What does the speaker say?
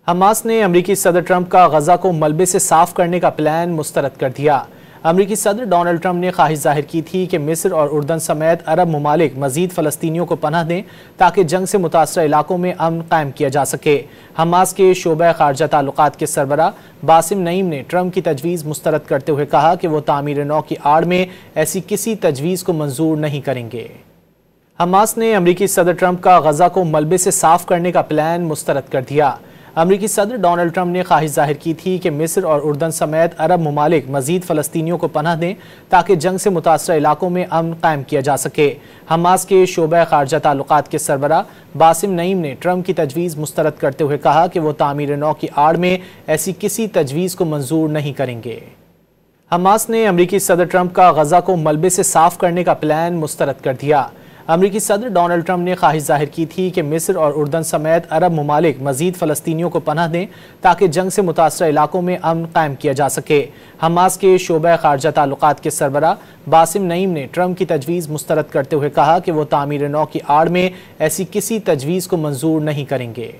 Hamas ने अमरीकी सदर ट्रंप का गजा को मलबे से साफ करने का प्लान मुस्तरद कर दिया। अमरीकी सदर डोनाल्ड ट्रंप ने ख्वाहिश जाहिर की थी कि मिस्र और उर्दन समेत अरब ममालिक मजीद फ़लस्तीनियों को पनाह दें ताकि जंग से मुतासर इलाकों में अमन कायम किया जा सके। हमास के शोबा ख़ारजा ताल्लुकात के सरबराह बासिम नईम ने ट्रंप की तजवीज़ मुस्तरद करते हुए कहा कि वो तामीर नौ की आड़ में ऐसी किसी तजवीज़ को मंजूर नहीं करेंगे। हमास ने अमरीकी सदर ट्रंप का गजा को मलबे से साफ करने का प्लान मुस्तरद कर दिया। अमरीकी सदर डोनाल्ड ट्रंप ने ख्वाहिश जाहिर की थी कि मिस्र और उर्दन समेत अरब ममालिक मजीद फ़लस्तीनियों को पनाह दें ताकि जंग से मुतासर इलाकों में अमन कायम किया जा सके। हमास के शोबा ख़ारजा ताल्लुकात के सरबराह बासिम नईम ने ट्रंप की तजवीज़ मुस्तरद करते हुए कहा कि वो तामीर नौ की आड़ में ऐसी किसी तजवीज़ को मंजूर नहीं करेंगे। हमास ने अमरीकी सदर ट्रंप का गजा को मलबे से साफ करने का प्लान मुस्तरद कर दिया। अमरीकी सदर डोनाल्ड ट्रंप ने ख्वाहिश जाहिर की थी कि मिस्र और उर्दन समेत अरब ममालिक मजीद फ़लस्तीनियों को पनाह दें ताकि जंग से मुतासर इलाकों में अमन कायम किया जा सके। हमास के शोबा ख़ारजा ताल्लुकात के सरबराह बासिम नईम ने ट्रंप की तजवीज़ मुस्तरद करते हुए कहा कि वो तामीर नौ की आड़ में ऐसी किसी तजवीज़ को मंजूर नहीं करेंगे।